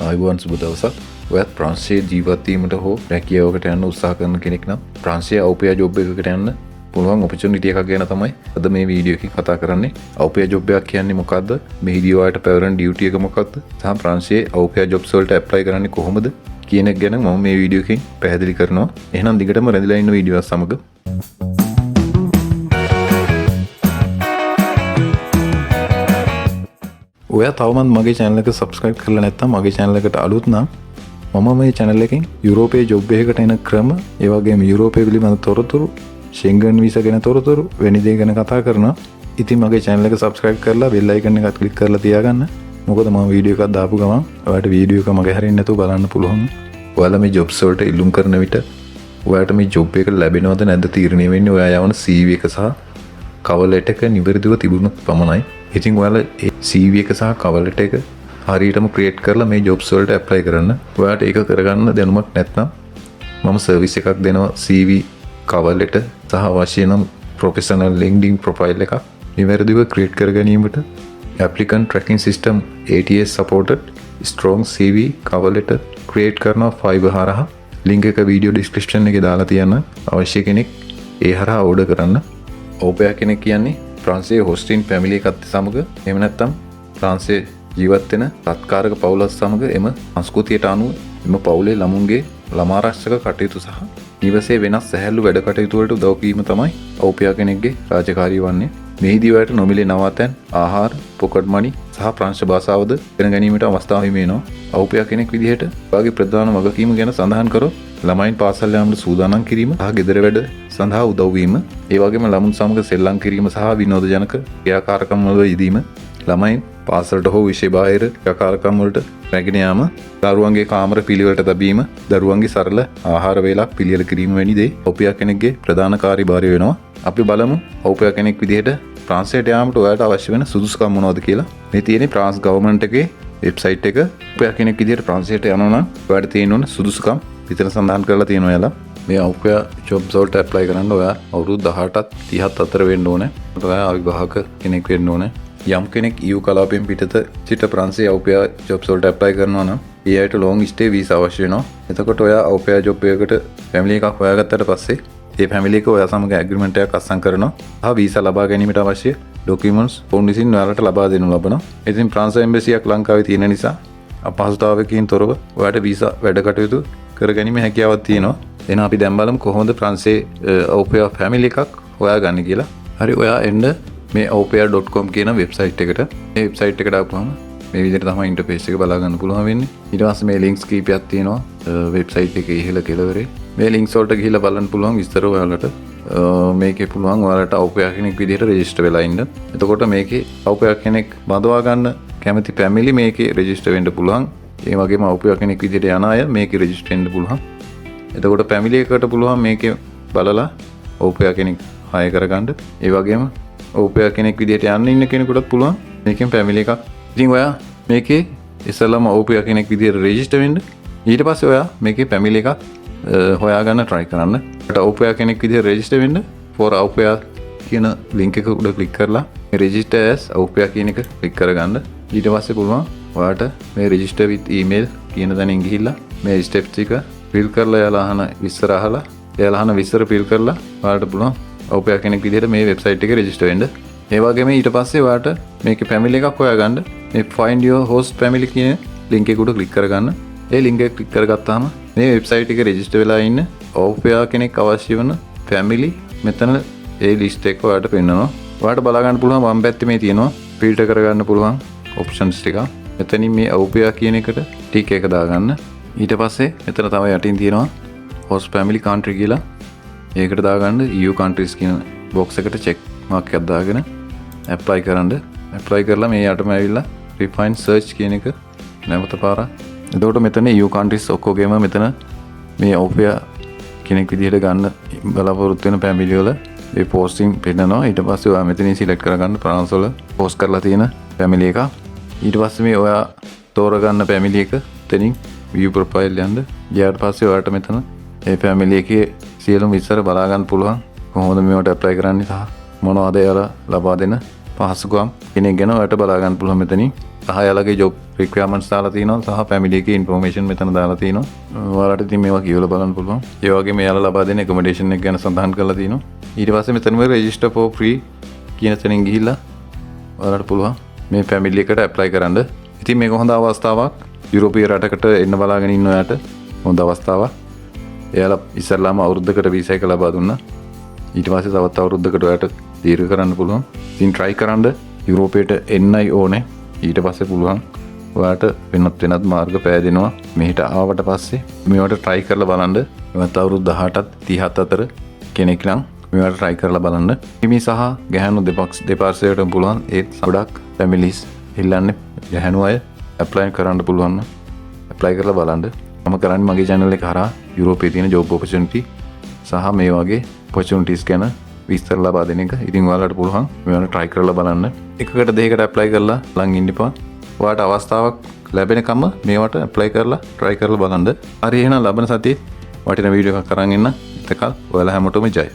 ආයුබෝවන් සුබ දවසක්. ඔයත් ප්‍රංශයේ ජීවත් වීමට හෝ රැකියාවකට යන්න උත්සාහ කරන කෙනෙක් නම් ප්‍රංශයේ අවුපයා ජොබ් එකකට යන්න පුළුවන් ඔපචුනිටි එකක් ගැන තමයි අද මේ වීඩියෝ එකකින් කතා කරන්නේ. අවුපයා ජොබ් එකක් කියන්නේ මොකද්ද? මෙහිදී ඔයාලට පැවරෙන ඩියුටි එක මොකක්ද? සහ ප්‍රංශයේ අවුපයා ජොබ්ස් වලට ඇප්ලයි කරන්නේ කොහොමද කියන එක ගැන මම මේ වීඩියෝ එකකින් පැහැදිලි කරනවා. එහෙනම් දිගටම රැඳිලා ඉන්න වීඩියෝ එක සමග ඔයා තවමත් මගේ channel එක subscribe කරලා නැත්නම් මගේ channel එකට අලුත් නම් මම මේ channel එකෙන් යුරෝපයේ job එකකට එන ක්‍රම, ඒ වගේම යුරෝපය පිළිබඳ තොරතුරු, Schengen visa ගැන තොරතුරු, වෙන දේ ගැන කතා කරනවා. ඉතින් මගේ channel එක subscribe කරලා bell icon එකත් click කරලා තියාගන්න. මොකද මම වීඩියෝ එකක් දාපු ගමන් ඔයාලට වීඩියෝ එක මගේ හැරෙන්නේ නැතුව බලන්න පුළුවන්. ඔයාලා මේ jobs වලට ඉල්ලුම් කරන විට ඔයාලට මේ job එක ලැබෙනවද නැද්ද තීරණය වෙන්නේ ඔයා යවන CV එක සහ cover letter එක නිවැරදිව තිබුණොත් පමණයි. ඉතින් ඔයාලා ඒ CV එක සහ cover letter එක හරියටම create කරලා මේ jobs වලට apply කරන්න. ඔයාලට ඒක කරගන්න දැනුමක් නැත්නම් මම service එකක් දෙනවා. CV cover letter සහ අවශ්‍ය නම් professional LinkedIn profile එකක් නිවැරදිව create කර ගැනීමට applicant tracking system ATS supported strong CV cover letter create කරනවා Fiverr හරහා. link එක video description එකේ දාලා තියන්න. අවශ්‍ය කෙනෙක් ඒ හරහා order කරන්න. ඕපයා කෙනෙක් කියන්නේ ප්‍රංශයේ හොස්ටින් ෆැමිලි එකත් සමග එහෙම නැත්නම් ප්‍රංශයේ ජීවත් වෙන තත්කාරක පවුලත් සමග එම සංස්කෘතියට අනුව එම පවුලේ ළමුන්ගේ ළමාරක්ෂක කටයුතු සහ නිවසේ වෙනස් සැහැල්ලු වැඩ කටයුතු වලට උදව් කිරීම තමයි ඕපයා කෙනෙක්ගේ රාජකාරිය වන්නේ. මෙහිදී ඔයාලට නොමිලේ නවාතැන්, ආහාර, පොකට් මනි සහ ප්‍රංශ භාෂාවද ඉගෙන ගැනීමට අවස්ථාව හිමිවෙනවා. ඕපයා කෙනෙක් විදිහට ඔයාගේ ප්‍රධාන වගකීම ගැන සඳහන් කරොත් ළමයින් පාසල් යාමට සූදානම් කිරීම සහ ගෙදර වැඩ සඳහා උදව් වීම, ඒ වගේම ළමුන් සමග සෙල්ලම් කිරීම සහ විනෝදජනක ක්‍රියාකාරකම් වල යෙදීම, ළමයින් පාසලට හෝ විෂය බාහිර ක්‍රියාකාරකම් වලට රැගෙන යාම, දරුවන්ගේ කාමර පිළිවෙලට තැබීම, දරුවන්ගේ සරල ආහාර වේලක් පිළියෙල කිරීම වැනි දේ ඕපයා කෙනෙක්ගේ ප්‍රධාන කාර්යභාරය වෙනවා. අපි බලමු ඕපයා කෙනෙක් විදිහට ප්‍රංශයට යාමට ඔයාලට අවශ්‍ය වෙන සුදුසුකම් මොනවද කියලා. මේ තියෙන්නේ ප්‍රංශ ගවර්න්මන්ට් එකේ වෙබ්සයිට් එක. ඕපයා කෙනෙක් විදිහට ප්‍රංශයට යනවා නම් ඔයාලට තියෙන්න ඕන සුදුසුකම් විතර සඳහන් කරලා තියෙනවා ඔයාලා. මේ අවුපයා ජොබ්ස් වලට ඇප්ලයි කරන්න ඔයා අවුරුදු 18ත් 30ත් අතර වෙන්න ඕනේ. ඔයා අවිවාහක කෙනෙක් වෙන්න ඕනේ. යම් කෙනෙක් EU කලාපයෙන් පිටත සිට ප්‍රංශයේ අවුපයා ජොබ්ස් වලට ඇප්ලයි කරනවා නම් ඒ අයට long stay visa අවශ්‍ය වෙනවා. එතකොට ඔයා අවුපයා ජොබ් එකකට ෆැමිලි එකක් හොයාගත්තට පස්සේ ඒ ෆැමිලි එක ඔයා සමග ඇග්‍රීමන්ට් එකක් අත්සන් කරනවා. සහ වීසා ලබා ගැනීමට අවශ්‍ය ඩොකියුමන්ට්ස් ඔවුන් විසින් ඔයාලට ලබා දෙනු ලබනවා. ඉතින් ප්‍රංශ එම්බසියක් ලංකාවේ තියෙන නිසා අපහසුතාවයකින් තොරව ඔයාලට වීසා වැඩ කටයුතු කර ගැනීම හැකියාවක් තියෙනවා. එහෙනම් අපි දැන් බලමු කොහොමද ප්‍රංශයේ අවුපයා ෆැමිලි එකක් හොයාගන්නේ කියලා. හරි, ඔයා එන්න මේ awpaya.com කියන වෙබ්සයිට් එකට. මේ වෙබ්සයිට් එකට ආපුවම මේ විදිහට තමයි ඉන්ටර්ෆේස් එක බලා ගන්න පුළුවන් වෙන්නේ. ඊට පස්සේ මේ ලින්ක්ස් කීපයක් තියෙනවා වෙබ්සයිට් එකේ ඉහළ කෙළවරේ. මේ ලින්ක්ස් වලට ගිහිල්ලා බලන්න පුළුවන් විස්තර ඔයාලට. මේකේ පුළුවන් ඔයාලට අවුපයා කෙනෙක් විදිහට රෙජිස්ටර් වෙලා ඉන්න. එතකොට මේකේ අවුපයා කෙනෙක් බඳවා ගන්න කැමති ෆැමිලි මේකේ රෙජිස්ටර් වෙන්න පුළුවන්. ඒ වගේම අවුපයා කෙනෙක් විදිහට යන අය මේකේ රෙජිස්ටර් වෙන්න පුළුවන්. එතකොට ෆැමිලි එකකට පුළුවන් මේකේ බලලා අවුපයා කෙනෙක් හය කරගන්න. ඒ වගේම ඕපයා කෙනෙක් විදිහට යන්න ඉන්න කෙනෙකුටත් පුළුවන් මේකෙන් ෆැමිලි එකක්. ඉතින් ඔයා මේකේ ඉස්සෙල්ලාම ඕපයා කෙනෙක් විදිහට රෙජිස්ටර් වෙන්න. ඊට පස්සේ ඔයා මේකේ ෆැමිලි එකක් හොයාගන්න try කරන්න. ඔයාට ඕපයා කෙනෙක් විදිහට රෙජිස්ටර් වෙන්න for ඕපයා කියන link එක උඩ click කරලා register as ඕපයා කියන එක click කරගන්න. ඊට පස්සේ පුළුවන් ඔයාට මේ register with email කියන තැනින් ගිහිල්ලා මේ steps ටික fill කරලා එයාලා අහන විස්තර අහලා එයාලා අහන විස්තර fill කරලා ඔයාලට පුළුවන් ඕපයා කෙනෙක් විදිහට මේ වෙබ්සයිට් එකේ රෙජිස්ටර් වෙන්න. ඒ වගේම ඊට පස්සේ ඔයාලට මේකේ ෆැමිලි එකක් හොයාගන්න මේ find your host family කියන link එක උඩ click කරගන්න. ඒ link එක click කරගත්තාම මේ වෙබ්සයිට් එකේ රෙජිස්ටර් වෙලා ඉන්න ඕපයා කෙනෙක් අවශ්‍ය වෙන ෆැමිලි මෙතන ඒ ලිස්ට් එක ඔයාලට පෙන්නනවා. ඔයාලට බලා ගන්න පුළුවන් වම් පැත්තේ මේ තියෙනවා ෆිල්ටර් කරගන්න පුළුවන් ඔප්ෂන්ස් ටික. මෙතනින් මේ ඕපයා කියන එකට ටික් එක දාගන්න. ඊට පස්සේ මෙතන තමයි යටින් තියෙනවා host family country කියලා. ඒකට දාගන්න EU countries කියන box එකට check mark එකක් දාගෙන apply කරන්න. apply කරලා මේ යටම ඇවිල්ලා refine search කියන එක නැවත පාරක්. එතකොට මෙතන EU countries ඔක්කොගේම මෙතන මේ ඕපයා කෙනෙක් විදිහට ගන්න බලාපොරොත්තු වෙන family වල ඒ posting පෙන්නනවා. ඊට පස්සේ ඔයා මෙතනින් select කරගන්න France වල post කරලා තියෙන family එක. ඊට පස්සේ මේ ඔයා තෝරගන්න family එක එතනින් view profile යන්න. ඊට පස්සේ ඔයාට මෙතන ඒ family එකේ සියලුම විස්තර බලා ගන්න පුළුවන්. කොහොමද මේවට apply කරන්නේ සහ මොනවද ඒවා ලබා දෙන පහසුකම් කෙනෙක් ගැන ඔයාලට බලා ගන්න පුළුවන් මෙතනින්. සහ යාලගේ ජොබ් රික්වයර්මන්ට්ස් දාලා තියෙනවා සහ ෆැමිලි එකේ ඉන්ෆෝමේෂන් මෙතන දාලා තියෙනවා. ඔයාලට ඉතින් මේවා කියවලා බලන්න පුළුවන්. ඒ වගේම යාලා ලබා දෙන ඇකොමඩේෂන් එක ගැන සඳහන් කරලා තියෙනවා. ඊට පස්සේ මෙතනම රෙජිස්ටර් ෆෝ ෆ්‍රී කියන තැනින් ගිහිල්ලා ඔයාලට පුළුවන් මේ ෆැමිලි එකට ඇප්ලයි කරන්න. ඉතින් මේක හොඳ අවස්ථාවක්. යුරෝපීය රටකට එන්න බලාගෙන ඉන්න ඔයාට හොඳ අවස්ථාවක්. එයාලා ඉස්සරලාම අවුරුද්දකට වීසා එක ලබා දුන්නා. ඊට පස්සේ තවත් අවුරුද්දකට ඔයාට දීර්ඝ කරන්න පුළුවන්. ඉතින් try කරන්න යුරෝපයට එන්නයි ඕනේ. ඊට පස්සේ පුළුවන් ඔයාට වෙනත් මාර්ග පෑදෙනවා. මෙහෙට ආවට පස්සේ මේවට try කරලා බලන්න. එවත් අවුරුදු 18ත් 37 අතර කෙනෙක් නම් මේවට try කරලා බලන්න. හිමි සහ ගැහැණු දෙපාර්ශ්වයටම පුළුවන්. ඒත් ගොඩක් families ඉල්ලන්නේ ගැහැණු අය apply කරන්න පුළුවන්. apply කරලා බලන්න. මම කරන්නේ මගේ channel එක හරහා යුරෝපයේ තියෙන job opportunity සහ මේ වගේ opportunities ගැන විස්තර ලබා දෙන එක. ඉතින් ඔයාලට පුළුවන් මේවට try කරලා බලන්න. එකකට දෙකකට apply කරලා ලං ඉන්න එපා. ඔයාලට අවස්ථාවක් ලැබෙනකම් මේවට apply කරලා try කරලා බලන්න. හරි එහෙනම් ලබන සතියේ වටිනා වීඩියෝ එකක් අරන් එන්න. එතකල් ඔයාලා හැමෝටම ජය.